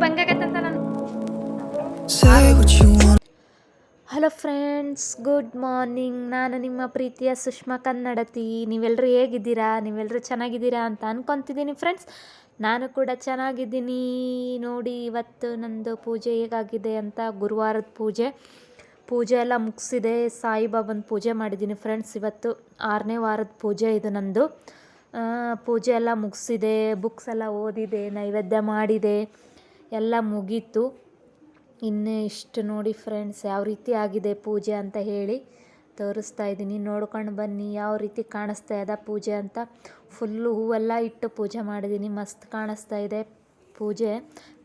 ಬಂಗಾಗತ್ತಂತ ನಾನು. Hello friends, good morning. ನಾನು ನಿಮ್ಮ ಪ್ರೀತಿಯ ಸುಷ್ಮಾ ಕನ್ನಡತಿ. ನೀವೆಲ್ಲರೂ ಹೇಗಿದ್ದೀರಾ? ನೀವೆಲ್ಲರೂ ಚೆನ್ನಾಗಿದ್ದೀರಾ ಅಂತ ಅಂದ್ಕೊತಿದ್ದೀನಿ ಫ್ರೆಂಡ್ಸ್. ನಾನು ಕೂಡ ಚೆನ್ನಾಗಿದ್ದೀನಿ. ನೋಡಿ, ಇವತ್ತು ನಂದು ಪೂಜೆ ಹೇಗಾಗಿದೆ ಅಂತ. ಗುರುವಾರದ ಪೂಜೆ ಎಲ್ಲ ಮುಗಿಸಿದೆ. ಸಾಯಿಬಾಬನ ಪೂಜೆ ಮಾಡಿದ್ದೀನಿ ಫ್ರೆಂಡ್ಸ್. ಇವತ್ತು 6ನೇ ವಾರದ ಪೂಜೆ ಇದು ನಂದು. ಪೂಜೆ ಎಲ್ಲ ಮುಗಿಸಿದೆ, ಬುಕ್ಸ್ ಎಲ್ಲ ಓದಿದೆ, ನೈವೇದ್ಯ ಮಾಡಿದೆ, ಎಲ್ಲ ಮುಗೀತು. ಇನ್ನೇ ಇಷ್ಟು ನೋಡಿ ಫ್ರೆಂಡ್ಸ್, ಯಾವ ರೀತಿ ಆಗಿದೆ ಪೂಜೆ ಅಂತ ಹೇಳಿ ತೋರಿಸ್ತಾ ಇದ್ದೀನಿ. ನೋಡ್ಕೊಂಡು ಬನ್ನಿ ಯಾವ ರೀತಿ ಕಾಣಿಸ್ತಾ ಇದೆ ಪೂಜೆ ಅಂತ. ಫುಲ್ಲು ಹೂವೆಲ್ಲ ಇಟ್ಟು ಪೂಜೆ ಮಾಡಿದ್ದೀನಿ. ಮಸ್ತ್ ಕಾಣಿಸ್ತಾ ಇದೆ ಪೂಜೆ.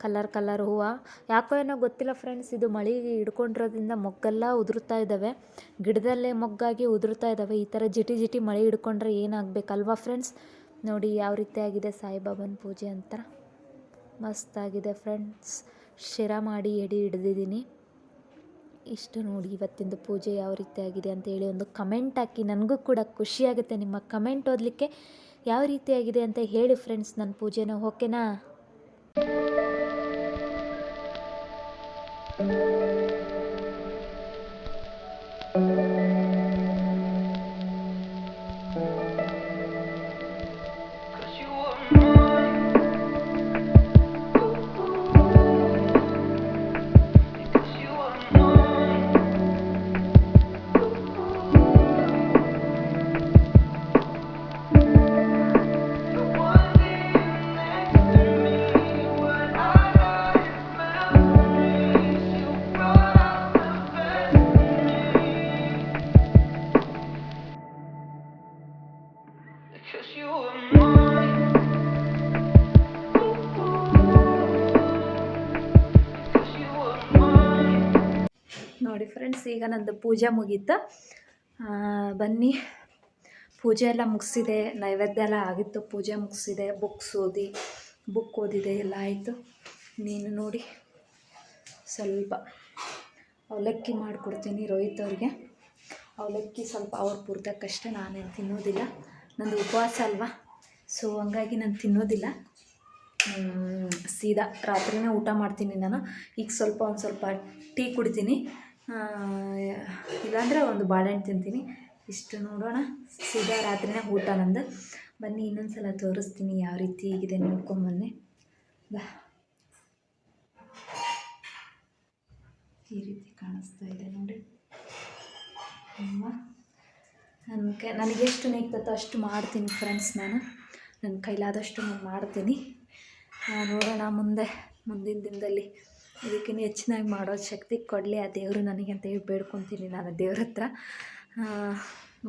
ಕಲರ್ ಹೂವು. ಯಾಕೋ ಏನೋ ಗೊತ್ತಿಲ್ಲ ಫ್ರೆಂಡ್ಸ್, ಇದು ಮಳೆ ಹಿಡ್ಕೊಂಡಿರೋದ್ರಿಂದ ಮೊಗ್ಗೆಲ್ಲ ಉದುರ್ತಾ ಇದ್ದಾವೆ. ಗಿಡದಲ್ಲೇ ಮೊಗ್ಗಾಗಿ ಉದುರ್ತಾ ಇದ್ದಾವೆ. ಈ ಥರ ಜಿಟಿ ಮಳೆ ಹಿಡ್ಕೊಂಡ್ರೆ ಏನಾಗಬೇಕಲ್ವಾ ಫ್ರೆಂಡ್ಸ್. ನೋಡಿ ಯಾವ ರೀತಿ ಆಗಿದೆ ಸಾಯಿಬಾಬನ ಪೂಜೆ ಅಂತ. ಮಸ್ತಾಗಿದೆ ಫ್ರೆಂಡ್ಸ್. ಶಿರ ಮಾಡಿ ಎಡೆ ಹಿಡ್ದಿದ್ದೀನಿ. ಇಷ್ಟು ನೋಡಿ ಇವತ್ತಿಂದು ಪೂಜೆ ಯಾವ ರೀತಿ ಆಗಿದೆ ಅಂತ ಹೇಳಿ ಒಂದು ಕಮೆಂಟ್ ಹಾಕಿ. ನನಗೂ ಕೂಡ ಖುಷಿಯಾಗುತ್ತೆ ನಿಮ್ಮ ಕಮೆಂಟ್ ಓದಲಿಕ್ಕೆ. ಯಾವ ರೀತಿ ಆಗಿದೆ ಅಂತ ಹೇಳಿ ಫ್ರೆಂಡ್ಸ್ ನನ್ನ ಪೂಜೆನ. ಓಕೆನಾ? ನೋಡಿ ಫ್ರೆಂಡ್ಸ್, ಈಗ ನಂದು ಪೂಜೆ ಮುಗೀತು. ಬನ್ನಿ, ಪೂಜೆ ಎಲ್ಲ ಮುಗಿಸಿದೆ, ನೈವೇದ್ಯ ಎಲ್ಲ ಆಗಿತ್ತು, ಪೂಜೆ ಮುಗಿಸಿದೆ, ಬುಕ್ ಓದಿದೆ, ಎಲ್ಲ ಆಯಿತು. ನೀನು ನೋಡಿ ಸ್ವಲ್ಪ ಅವಲಕ್ಕಿ ಮಾಡಿಕೊಡ್ತೀನಿ ರೋಹಿತ್ ಅವ್ರಿಗೆ. ಅವಲಕ್ಕಿ ಸ್ವಲ್ಪ ಅವ್ರು ಪೂರ್ತಕ್ಕಷ್ಟೇ, ನಾನೇನು ತಿನ್ನೋದಿಲ್ಲ. ನಂದು ಉಪವಾಸ ಅಲ್ವಾ, ಸೊ ಹಂಗಾಗಿ ನಾನು ತಿನ್ನೋದಿಲ್ಲ. ಸೀದಾ ರಾತ್ರಿನೇ ಊಟ ಮಾಡ್ತೀನಿ ನಾನು. ಈಗ ಒಂದು ಸ್ವಲ್ಪ ಟೀ ಕುಡಿತೀನಿ, ಇಲ್ಲಾಂದರೆ ಒಂದು ಬಾಳೆಹಣ್ಣು ತಿಂತೀನಿ. ಇಷ್ಟು ನೋಡೋಣ. ಸೀದಾ ರಾತ್ರಿನೇ ಊಟ ನಂದು. ಬನ್ನಿ ಇನ್ನೊಂದು ಸಲ ತೋರಿಸ್ತೀನಿ ಯಾವ ರೀತಿ ಹೀಗಿದೆ ನೋಡ್ಕೊಂಬನ್ನಿ. ಈ ರೀತಿ ಕಾಣಿಸ್ತಾ ಇದೆ ನೋಡಿ. ನನಗೆಷ್ಟು ನೆಗ್ತತ್ತೋ ಅಷ್ಟು ಮಾಡ್ತೀನಿ ಫ್ರೆಂಡ್ಸ್. ನನ್ನ ಕೈಲಾದಷ್ಟು ನಾನು ಮಾಡ್ತೀನಿ. ನೋಡೋಣ ಮುಂದಿನ ದಿನದಲ್ಲಿ ಇದಕ್ಕಿಂತ ಹೆಚ್ಚಿನಾಗಿ ಮಾಡೋ ಶಕ್ತಿ ಕೊಡಲಿ ಆ ದೇವರು ನನಗೆ ಅಂತ ಹೇಳಿ ಬೇಡ್ಕೊತೀನಿ ನಾನು ದೇವ್ರ ಹತ್ರ.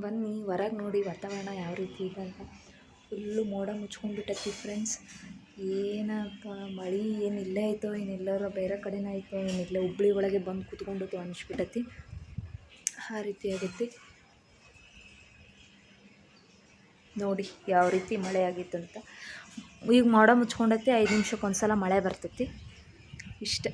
ಬನ್ನಿ ಹೊರಗೆ ನೋಡಿ ವಾತಾವರಣ ಯಾವ ರೀತಿ ಇದೆ ಅಂತ. ಫುಲ್ಲು ಮೋಡ ಮುಚ್ಕೊಂಡ್ಬಿಟ್ಟೈತಿ ಫ್ರೆಂಡ್ಸ್. ಏನಪ್ಪ ಮಳೆ ಏನು ಇಲ್ಲೇ ಆಯಿತೋ ಏನಿಲ್ಲರೋ ಬೇರೆ ಕಡೆನೇ ಆಯಿತೋ ಏನಿಲ್ಲ, ಹುಬ್ಳಿ ಒಳಗೆ ಬಂದು ಕೂತ್ಕೊಂಡೈತೋ ಅನಿಸ್ಬಿಟ್ಟೈತಿ. ಆ ರೀತಿ ಆಗೈತಿ ನೋಡಿ ಯಾವ ರೀತಿ ಮಳೆ ಆಗಿತ್ತಂತ. ಈಗ ಮೋಡ ಮುಚ್ಕೊಂಡೈತಿ, 5 ನಿಮಿಷಕ್ಕೊಂದು ಸಲ ಮಳೆ ಬರ್ತೈತಿ. ಇಷ್ಟೆ.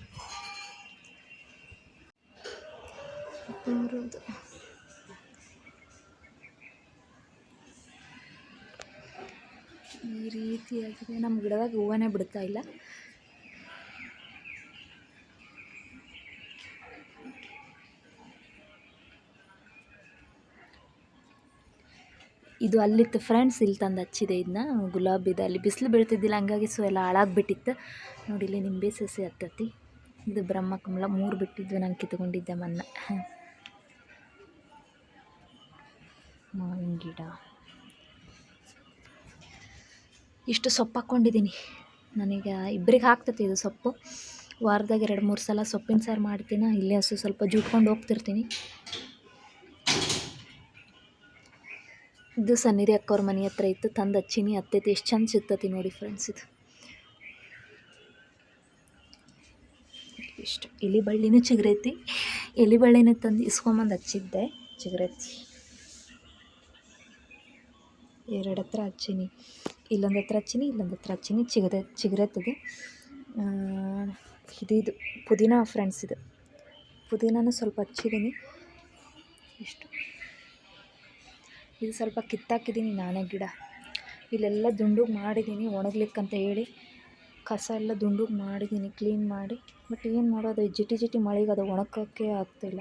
ಈ ರೀತಿಯಾಗಿದೆ. ನಮ್ಮ ಗಿಡದಾಗ ಹೂವನೇ ಬಿಡ್ತಾ ಇಲ್ಲ. ಇದು ಅಲ್ಲಿತ್ತು ಫ್ರೆಂಡ್ಸ್, ಇಲ್ಲಿ ತಂದು ಹಚ್ಚಿದೆ ಇದನ್ನ. ಗುಲಾಬಿದ ಅಲ್ಲಿ ಬಿಸಿಲು ಬೀಳ್ತಿದ್ದಿಲ್ಲ, ಹಂಗಾಗಿ ಸೊ ಎಲ್ಲ ಹಾಳಾಗ್ಬಿಟ್ಟಿತ್ತು. ನೋಡಿ ಇಲ್ಲಿ ನಿಂಬೆ ಸಸಿ ಹತ್ತತಿ. ಇದು ಬ್ರಹ್ಮಕಮಲ 3 ಬಿಟ್ಟಿದ್ವಿ, ನಾನು ಕಿತ್ಕೊಂಡಿದ್ದೆ ಮೊನ್ನೆ. ಮಾವಿನ ಗಿಡ. ಇಷ್ಟು ಸೊಪ್ಪು ಹಾಕ್ಕೊಂಡಿದ್ದೀನಿ. ನನಗೆ ಇಬ್ಬರಿಗೆ ಹಾಕ್ತತಿ ಇದು ಸೊಪ್ಪು. ವಾರದಾಗ 2-3 ಸಲ ಸೊಪ್ಪಿನ ಸಾರು ಮಾಡ್ತೀನಿ. ಇಲ್ಲೇ ಸ್ವಲ್ಪ ಜುಟ್ಕೊಂಡು ಹೋಗ್ತಿರ್ತೀನಿ. ಇದು ಸನ್ನಿಧಿ ಅಕ್ಕವ್ರ ಮನೆ ಹತ್ರ ಇತ್ತು, ತಂದು ಹಚ್ಚಿನಿ. ಹತ್ತೈತಿ. ಎಷ್ಟು ಚಂದ ಸಿಗ್ತತಿ ನೋಡಿ ಫ್ರೆಂಡ್ಸ್. ಇದು ಇಷ್ಟು ಎಲಿ ಬಳ್ಳಿನೂ ಚಿಗುರೈತಿ. ಎಲಿ ಬಳ್ಳಿನೂ ತಂದು ಇಸ್ಕೊಂಬಂದು ಹಚ್ಚಿದ್ದೆ. ಚಿಗುರೈತಿ. 2 ಹತ್ರ ಹಚ್ಚೀನಿ. ಇಲ್ಲೊಂದು ಹತ್ರ ಹಚ್ಚೀನಿ, ಇಲ್ಲೊಂದು ಹತ್ರ ಹಚ್ಚೀನಿ. ಚಿಗುರೈತದೆ. ಇದು ಪುದೀನ ಫ್ರೆಂಡ್ಸ್. ಇದು ಪುದೀನೂ ಸ್ವಲ್ಪ ಹಚ್ಚಿದ್ದೀನಿ. ಇಷ್ಟು. ಇದು ಸ್ವಲ್ಪ ಕಿತ್ತಾಕಿದ್ದೀನಿ ನಾನೇ ಗಿಡ. ಇಲ್ಲೆಲ್ಲ ದುಂಡು ಮಾಡಿದ್ದೀನಿ ಒಣಗ್ಲಿಕ್ಕಂತ ಹೇಳಿ. ಕಸ ಎಲ್ಲ ದುಂಡುಗೆ ಮಾಡಿದ್ದೀನಿ ಕ್ಲೀನ್ ಮಾಡಿ. ಬಟ್ ಏನು ಮಾಡೋದು, ಜಿಟಿ ಜಿಟಿ ಮಳೆಗೆ ಅದು ಒಣಕೋಕ್ಕೆ ಆಗ್ತಿಲ್ಲ,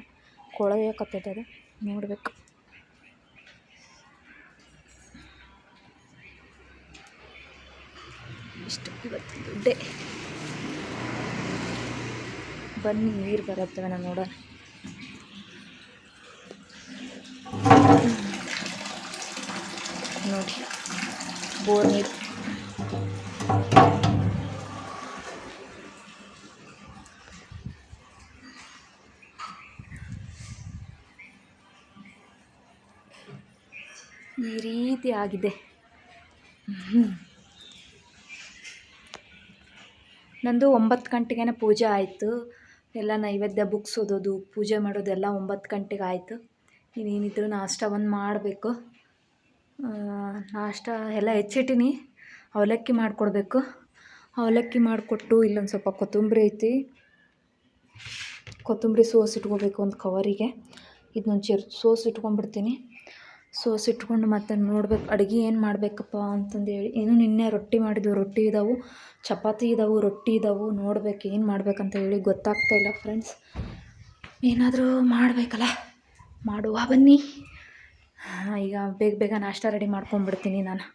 ಕೊಳೆಯಕತ್ತದ. ನೋಡ್ಬೇಕು. ಇಷ್ಟು ಇವತ್ತು ದುಡ್ಡೆ. ಬನ್ನಿ ನೀರು ಬರುತ್ತವೆ, ನಾನು ನೋಡೋಣ. ನೋಡಿ ಬೋರ್ ನೀರು. ಈ ರೀತಿ ಆಗಿದೆ. ನಂದು 9 ಗಂಟೆಗೆ ಪೂಜೆ ಆಯಿತು. ಎಲ್ಲ ನೈವೇದ್ಯ ಬುಕ್ಸ್ ಓದೋದು, ಪೂಜೆ ಮಾಡೋದೆಲ್ಲ 9 ಗಂಟೆಗೆ ಆಯಿತು. ಇನ್ನೇನಿದ್ರು ನಾಷ್ಟ ಒಂದು ಮಾಡಬೇಕು. ನಾಷ್ಟ ಎಲ್ಲ ಹೆಚ್ಚಿಟ್ಟಿನಿ. ಅವಲಕ್ಕಿ ಮಾಡಿಕೊಡ್ಬೇಕು. ಅವಲಕ್ಕಿ ಮಾಡಿಕೊಟ್ಟು ಇಲ್ಲೊಂದು ಸ್ವಲ್ಪ ಕೊತ್ತಂಬರಿ ಐತಿ, ಕೊತ್ತಂಬರಿ ಸೋಸಿಟ್ಕೋಬೇಕು ಒಂದು ಕವರಿಗೆ. ಇದನ್ನೊಂದು ಸೋಸಿಟ್ಕೊಂಡ್ಬಿಡ್ತೀನಿ. ಸೋಸಿಟ್ಕೊಂಡು ಮತ್ತೆ ನೋಡ್ಬೇಕು ಅಡುಗೆ ಏನು ಮಾಡಬೇಕಪ್ಪ ಅಂತಂದೇಳಿ. ಏನು ನಿನ್ನೆ ರೊಟ್ಟಿ ಮಾಡಿದ್ವು, ರೊಟ್ಟಿ ಇದ್ದಾವೆ, ಚಪಾತಿ ಇದ್ದಾವೆ, ರೊಟ್ಟಿ ಇದ್ದಾವೆ. ನೋಡ್ಬೇಕು ಏನು ಮಾಡ್ಬೇಕಂತ ಹೇಳಿ ಗೊತ್ತಾಗ್ತಾಯಿಲ್ಲ ಫ್ರೆಂಡ್ಸ್. ಏನಾದರೂ ಮಾಡಬೇಕಲ್ಲ, ಮಾಡುವ ಬನ್ನಿ. ಈಗ ಬೇಗ ಬೇಗ ನಾಷ್ಟ ರೆಡಿ ಮಾಡ್ಕೊಂಡ್ಬಿಡ್ತೀನಿ ನಾನು.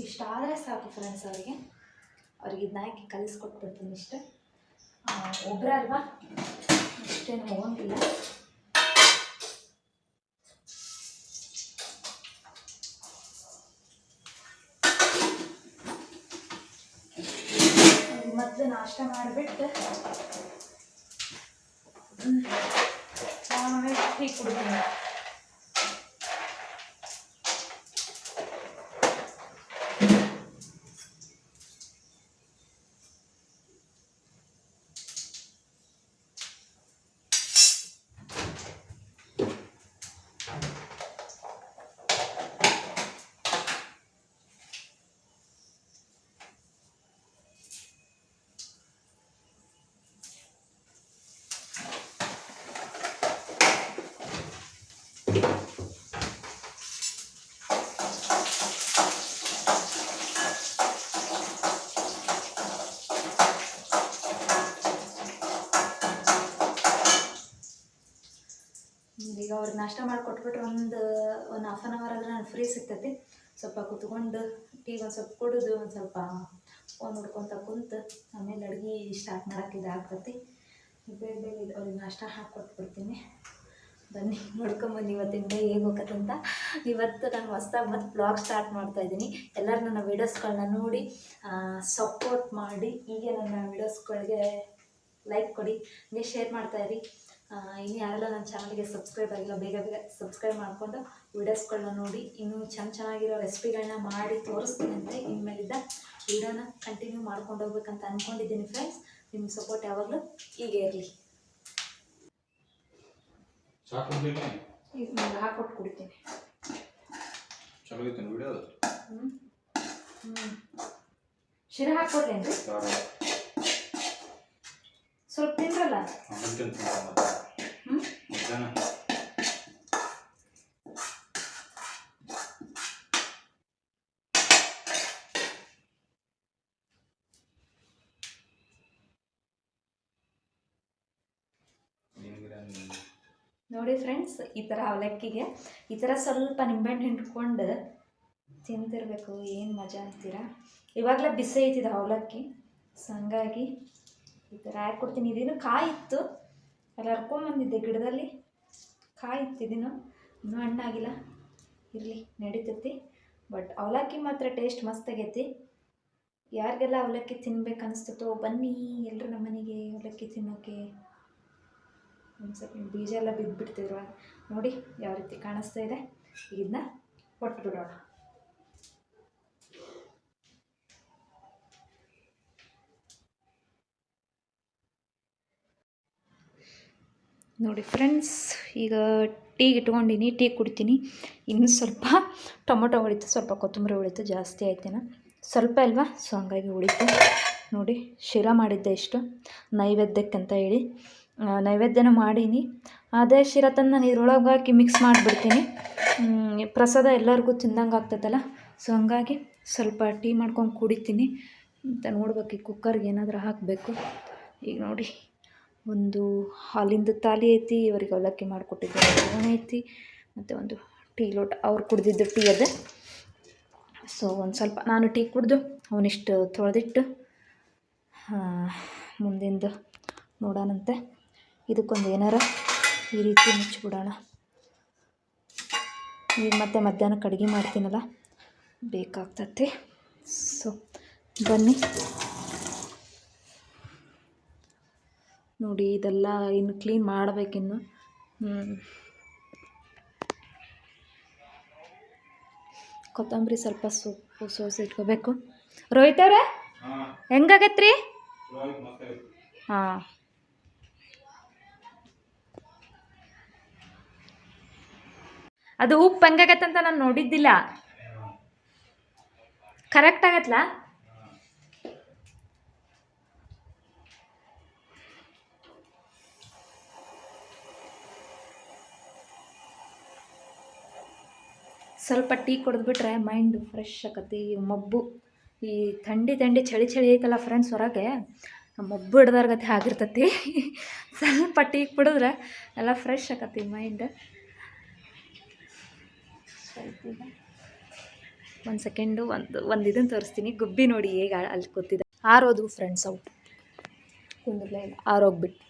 ಇಷ್ಟಾದರೆ ಸಾಕು ಫ್ರೆಂಡ್ಸ್. ಅವ್ರಿಗೆ ಇದನ್ನ ಹಾಕಿ ಕಲಿಸ್ಕೊಟ್ಬಿಡ್ತೀನಿ ಇಷ್ಟೇ. ಒಬ್ಬರೇ ಅಲ್ವಾ, ಅಷ್ಟೇನು ಹೋಗಂಗಿಲ್ಲ. ಮೊದಲು ನಾಷ್ಟ ಮಾಡಿಬಿಟ್ಟು ಆಮೇಲೆ ಟೀ ಕುಡ್ತೀನಿ. ಈಗ ಅವ್ರಿಗೆ ನಾಷ್ಟ ಮಾಡಿಕೊಟ್ಬಿಟ್ರೆ ಒಂದು ಹಾಫ್ ಆನ್ ಅವರ್ ಆದರೆ ನಾನು ಫ್ರೀ ಸಿಗ್ತೈತಿ. ಸ್ವಲ್ಪ ಕುತ್ಕೊಂಡು ಟೀ ಒಂದು ಸ್ವಲ್ಪ ಕುಡಿದು ಒಂದು ಸ್ವಲ್ಪ ಫೋನ್ ನೋಡ್ಕೊತ ಕುಂತು ಆಮೇಲೆ ಅಡುಗೆ ಸ್ಟಾರ್ಟ್ ಮಾಡೋಕ್ಕೆ ಇದಾಗ್ತೈತಿ. ಬೇಗ ಬೇಗ ಅವ್ರಿಗೆ ನಾಷ್ಟ ಹಾಕ್ಕೊಟ್ಬಿಡ್ತೀನಿ. ಬನ್ನಿ ನೋಡ್ಕೊಂಬನ್ನಿ ಇವತ್ತಿನ ಡೇ ಹೇಗೆ ಹೋಗತ್ತಂತ. ಇವತ್ತು ನಾನು ಹೊಸ್ದಾಗಿ ಮತ್ತೆ ಬ್ಲಾಗ್ ಸ್ಟಾರ್ಟ್ ಮಾಡ್ತಾಯಿದ್ದೀನಿ. ಎಲ್ಲರೂ ನನ್ನ ವೀಡಿಯೋಸ್ಗಳನ್ನ ನೋಡಿ ಸಪೋರ್ಟ್ ಮಾಡಿ. ಹೀಗೆ ನನ್ನ ವೀಡಿಯೋಸ್ಗಳಿಗೆ ಲೈಕ್ ಕೊಡಿ, ಹೀಗೆ ಶೇರ್ ಮಾಡ್ತಾಯಿರಿ. ಇನ್ನು ಯಾರೆಲ್ಲ ನನ್ನ ಚಾನಲ್ಗೆ ಸಬ್ಸ್ಕ್ರೈಬ್ ಆಗಿಲ್ಲ, ಬೇಗ ಬೇಗ ಸಬ್ಸ್ಕ್ರೈಬ್ ಮಾಡಿಕೊಂಡು ವೀಡಿಯೋಸ್ಗಳನ್ನ ನೋಡಿ. ಇನ್ನೂ ಚೆನ್ನಾಗಿರೋ ರೆಸಿಪಿಗಳನ್ನ ಮಾಡಿ ತೋರಿಸ್ತೀನಿ ಅಂತ ಇನ್ಮೇಲಿದ್ದ ವೀಡಿಯೋನ ಕಂಟಿನ್ಯೂ ಮಾಡ್ಕೊಂಡು ಹೋಗ್ಬೇಕಂತ ಅಂದ್ಕೊಂಡಿದ್ದೀನಿ ಫ್ರೆಂಡ್ಸ್. ನಿಮ್ಮ ಸಪೋರ್ಟ್ ಯಾವಾಗಲೂ ಹೀಗೆ ಇರಲಿ. ಈಗ ನಾನು ಹಾಕ್ಕೊಟ್ಟು ಕುಡಿತೀನಿ. ಶಿರಾ ಹಾಕ್ಕೊಡ್ಲೇನ್ರಿ? ಸ್ವಲ್ಪ ತಿನ್ರಲ್ಲ. ನೋಡಿ ಫ್ರೆಂಡ್ಸ್, ಈ ಥರ ಅವಲಕ್ಕಿಗೆ ಈ ಥರ ಸ್ವಲ್ಪ ನಿಂಬೆಹಣ್ಣು ಹಿಂಡ್ಕೊಂಡು ತಿಂತಿರ್ಬೇಕು. ಏನು ಮಜಾ ಅಂತೀರಾ. ಇವಾಗಲೇ ಬಿಸಿ ಐತಿದೆ ಅವಲಕ್ಕಿ, ಸೊ ಹಂಗಾಗಿ ಈ ಥರ ಹಾಕ್ಕೊಡ್ತೀನಿ. ಇದೇನು ಕಾಯಿತ್ತು, ಅಲ್ಲಿ ಹರ್ಕೊಂಬಂದಿದ್ದೆ ಗಿಡದಲ್ಲಿ, ಕಾಯಿತ್ತು. ಇನ್ನೂ ಹಣ್ಣಾಗಿಲ್ಲ, ಇರಲಿ ನಡೀತೈತಿ. ಬಟ್ ಅವಲಕ್ಕಿ ಮಾತ್ರ ಟೇಸ್ಟ್ ಮಸ್ತ್ ಆಗೈತಿ. ಯಾರಿಗೆಲ್ಲ ಅವಲಕ್ಕಿ ತಿನ್ಬೇಕು ಅನಿಸ್ತತೋ ಬನ್ನಿ ಎಲ್ಲರೂ ನಮ್ಮ ಮನೆಗೆ ಅವಲಕ್ಕಿ ತಿನ್ನೋಕ್ಕೆ. ಒಂದು ಸೆಕೆಂಡ್, ಬೀಜ ಎಲ್ಲ ಬಿದ್ದುಬಿಡ್ತಿದ್ರು ನೋಡಿ ಯಾವ ರೀತಿ ಕಾಣಿಸ್ತಾ ಇದೆ. ಇದನ್ನ ಕೊಟ್ಟು ಬಿಡೋಣ. ನೋಡಿ ಫ್ರೆಂಡ್ಸ್, ಈಗ ಟೀಗೆ ಇಟ್ಕೊಂಡಿನಿ, ಟೀ ಕುಡಿತೀನಿ. ಇನ್ನು ಸ್ವಲ್ಪ ಟೊಮೊಟೊ ಉಳಿತು, ಸ್ವಲ್ಪ ಕೊತ್ತಂಬರಿ ಉಳಿತು, ಜಾಸ್ತಿ ಆಯ್ತೇನ ಸ್ವಲ್ಪ ಅಲ್ವಾ, ಸೊ ಹಂಗಾಗಿ ಉಳಿತು. ನೋಡಿ ಶಿರಾ ಮಾಡಿದ್ದೆ ಇಷ್ಟು ನೈವೇದ್ಯಕ್ಕಂತ ಹೇಳಿ. ನೈವೇದ್ಯನೂ ಮಾಡೀನಿ. ಅದೇ ಶಿರಾ ತಂದು ನಾನು ಇದ್ರೊಳಗೆ ಹಾಕಿ ಮಿಕ್ಸ್ ಮಾಡಿಬಿಡ್ತೀನಿ. ಪ್ರಸಾದ ಎಲ್ಲರಿಗೂ ತಿಂದಂಗೆ ಆಗ್ತದಲ್ಲ, ಸೊ ಹಂಗಾಗಿ ಸ್ವಲ್ಪ ಟೀ ಮಾಡ್ಕೊಂಡು ಕುಡಿತೀನಿ ಅಂತ. ನೋಡ್ಬೇಕು ಈ ಕುಕ್ಕರ್ಗೆ ಏನಾದರೂ ಹಾಕಬೇಕು. ಈಗ ನೋಡಿ ಒಂದು ಹಾಲಿಂದ ತಾಲಿ ಐತಿ, ಇವರಿಗೆ ಅವಲಕ್ಕಿ ಮಾಡಿಕೊಟ್ಟಿದ್ದೆ ಲೋಣ ಐತಿ, ಮತ್ತು ಒಂದು ಟೀ ಲೋಟ ಅವ್ರು ಕುಡ್ದಿದ್ದು ಟೀ ಅದೇ. ಸೊ ಒಂದು ಸ್ವಲ್ಪ ನಾನು ಟೀ ಕುಡಿದು ಅವನಿಷ್ಟು ತೊಳೆದಿಟ್ಟು ಮುಂದಿಂದು ನೋಡೋಣಂತೆ. ಇದಕ್ಕೊಂದು ಏನಾರ ಈ ರೀತಿ ಮುಚ್ಚಿಬಿಡೋಣ. ಈಗ ಮತ್ತೆ ಮಧ್ಯಾಹ್ನಕ್ಕೆ ಅಡುಗೆ ಮಾಡ್ತೀನಲ್ಲ, ಬೇಕಾಗ್ತೈತಿ. ಸೊ ಬನ್ನಿ ನೋಡಿ, ಇದೆಲ್ಲ ಇನ್ನು ಕ್ಲೀನ್ ಮಾಡಬೇಕಿನ್ನು. ಕೊತ್ತಂಬರಿ ಸ್ವಲ್ಪ ಸೊಪ್ಪು ಸೋಸಿ ಇಟ್ಕೋಬೇಕು. ರೋಹಿತ್ ಅವರೇ ಹೆಂಗಾಗತ್ರಿ? ಹಾಂ, ಅದು ಉಪ್ಪು ಹೆಂಗಾಗತ್ತಂತ ನಾನು ನೋಡಿದ್ದಿಲ್ಲ. ಕರೆಕ್ಟ್ ಆಗತ್ತಲ್ಲ? ಸ್ವಲ್ಪ ಟೀ ಕುಡಿದ್ಬಿಟ್ರೆ ಮೈಂಡು ಫ್ರೆಶ್ ಆಕತಿ. ಮಬ್ಬು ಈ ಥಂಡಿ ಚಳಿ ಐತಲ್ಲ ಫ್ರೆಂಡ್ಸ್, ಹೊರಗೆ ಮಬ್ಬು ಹಿಡ್ದಾರ್ಗತಿ ಆಗಿರ್ತತಿ. ಸ್ವಲ್ಪ ಟೀ ಕುಡಿದ್ರೆ ಎಲ್ಲ ಫ್ರೆಶ್ ಆಕತಿ ಮೈಂಡ್. ಸ್ವಲ್ಪ ಒಂದು ಸೆಕೆಂಡು ಒಂದು ಇದನ್ನು ತೋರಿಸ್ತೀನಿ. ಗುಬ್ಬಿ ನೋಡಿ ಹೇಗೆ ಅಲ್ಲಿ ಕೂತಿದೆ. ಆರೋದು ಫ್ರೆಂಡ್ಸ್, ಅವು ಕುಂದಿರ್ಲೇ ಇಲ್ಲ, ಆರೋಗ್ಬಿಟ್ಟು.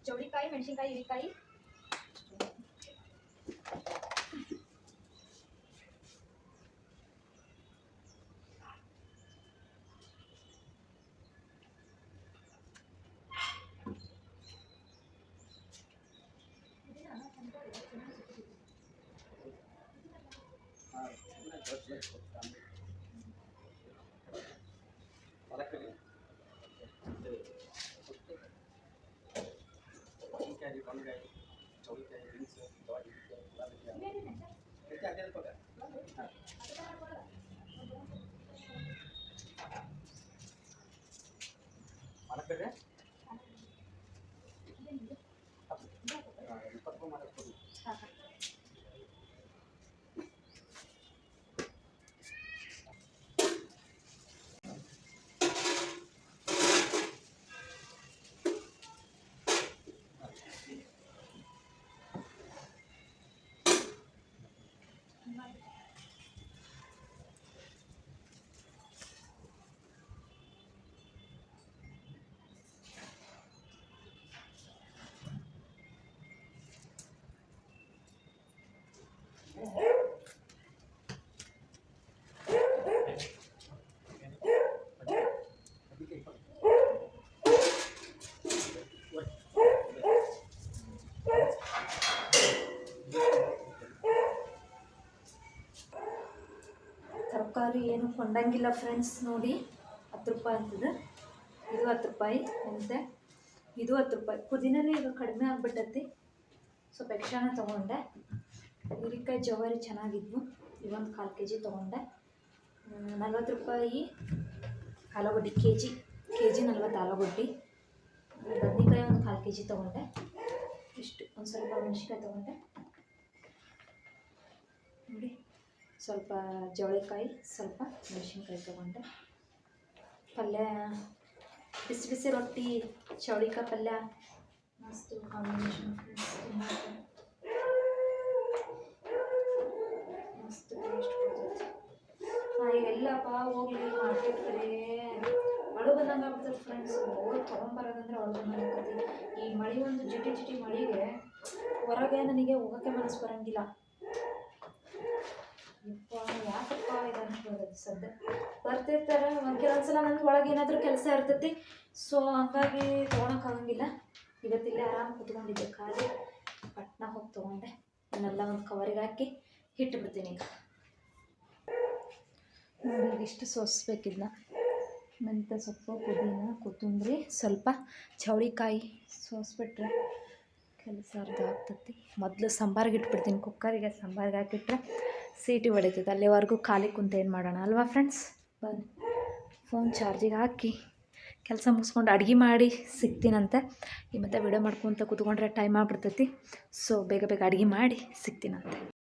ಚೌಳಿಕಾಯಿ, ಮೆಣಸಿನ್ಕಾಯಿ, ಹೀರಿಕಾಯಿ, ತರಕಾರಿ ಏನು ಕೊಂಡಂಗಿಲ್ಲ ಫ್ರೆಂಡ್ಸ್. ನೋಡಿ 10 ರೂಪಾಯಿ ಅಂತದ. ಇದು 10 ರೂಪಾಯಿ ಮೆಂತೆ, ಇದು 10 ರೂಪಾಯಿ. ಪುದೀನನೇ ಈಗ ಕಡಿಮೆ ಆಗ್ಬಿಟ್ಟೈತಿ, ಸ್ವಲ್ಪ ಎಕ್ಸ್ಟ್ರಾನ ತೊಗೊಂಡೆ. ಹೀರೆಕಾಯಿ ಜವಾರಿ ಚೆನ್ನಾಗಿದ್ವು, ಇವೊಂದು 1/4 kg ತೊಗೊಂಡೆ. 40 ರೂಪಾಯಿ ಆಲೂಗಡ್ಡೆ ಕೆ ಜಿ 40 ಆಲೂಗಡ್ಡೆ. ಬದ್ನೆಕಾಯಿ ಒಂದು 1/4 kg ತೊಗೊಂಡೆ. ಇಷ್ಟು. ಒಂದು ಸ್ವಲ್ಪ ಮೆಣಸಿನ್ಕಾಯಿ ತೊಗೊಂಡೆ ನೋಡಿ. ಸ್ವಲ್ಪ ಜವಳಿಕಾಯಿ, ಸ್ವಲ್ಪ ಮೆಣಸಿನ್ಕಾಯಿ ತೊಗೊಂಡೆ. ಪಲ್ಯ ಬಿಸಿ ಬಿಸಿ ರೊಟ್ಟಿ ಚೌಳಿಕಾಯಿ ಪಲ್ಯ ಮಸ್ತ್ ಕಾಂಬಿನೇಷನ್ ಫ್ರೆಂಡ್ಸ್. ಮಸ್ತ್ ಟೇಸ್ಟ್ ಕೊಡ್ತೈತಿ. ಎಲ್ಲಪ್ಪ ಹೋಗ್ಲಿ ಮಾರ್ಕೆಟ್ ಕಡೆ ಅಳು ಬಂದಂಗೆ ಆಗ್ಬಿಡ್ತದೆ ಫ್ರೆಂಡ್ಸ್. ಹೋಗಿ ತೊಗೊಂಬರೋದಂದ್ರೆ ಅಳು ಬಂದಂಗೆ ಆಗ್ತೈತಿ. ಈ ಮಳೆ ಒಂದು ಜಿಟಿ ಮಳೆಗೆ ಹೊರಗೆ ನನಗೆ ಹೋಗೋಕ್ಕೆ ಮನಸ್ಸು ಬರೋಂಗಿಲ್ಲ. ಯಾಕಪ್ಪ ಇದನ್ನು ಹೇಳೋದು. ಸದ್ಯ ಬರ್ತಿರ್ತಾರೆ ಕೆಲವೊಂದ್ಸಲ ನನಗೆ ಒಳಗೆ ಏನಾದರೂ ಕೆಲಸ ಇರ್ತೈತಿ. ಸೊ ಹಂಗಾಗಿ ತೊಗೊಳಕ್ಕಾಗಂಗಿಲ್ಲ. ಇವತ್ತಿಲ್ಲೇ ಆರಾಮ್ ಕೂತ್ಕೊಂಡಿದ್ದೆ ಖಾಲಿ. ಪಟ್ನ ಹೋಗಿ ತೊಗೊಂಡೆ. ಅದನ್ನೆಲ್ಲ ಒಂದು ಕವರಿಗೆ ಹಾಕಿ ಇಟ್ಟುಬಿಡ್ತೀನಿ ಈಗ. ನೋಡಿ ಇಷ್ಟು ಸೋಸ್ಬೇಕಿದ್ನ. ಮೆಂತ್ಯ ಸೊಪ್ಪು, ಪುದೀನ, ಕೊತ್ತಂಬರಿ, ಸ್ವಲ್ಪ ಚೌಳಿಕಾಯಿ ಸೋಸ್ಬಿಟ್ರೆ ಕೆಲಸ ಅರ್ಧ ಆಗ್ತೈತಿ. ಮೊದಲು ಸಾಂಬಾರಿಗೆ ಇಟ್ಬಿಡ್ತೀನಿ, ಕುಕ್ಕರಿಗೆ ಸಾಂಬಾರಿಗೆ ಹಾಕಿಟ್ರೆ ಸೀಟಿ ಹೊಡಿತೈತೆ. ಅಲ್ಲಿವರೆಗೂ ಖಾಲಿ ಕುಂತ ಏನು ಮಾಡೋಣ ಅಲ್ವಾ ಫ್ರೆಂಡ್ಸ್. ಬನ್ನಿ ಫೋನ್ ಚಾರ್ಜಿಗೆ ಹಾಕಿ ಕೆಲಸ ಮುಗಿಸ್ಕೊಂಡು ಅಡುಗೆ ಮಾಡಿ ಸಿಗ್ತೀನಂತೆ. ಈ ಮತ್ತೆ ವಿಡಿಯೋ ಮಾಡ್ಕೊತ ಕೂತ್ಕೊಂಡ್ರೆ ಟೈಮ್ ಆಗ್ಬಿಡ್ತೈತಿ. ಸೊ ಬೇಗ ಅಡುಗೆ ಮಾಡಿ ಸಿಗ್ತೀನಂತೆ.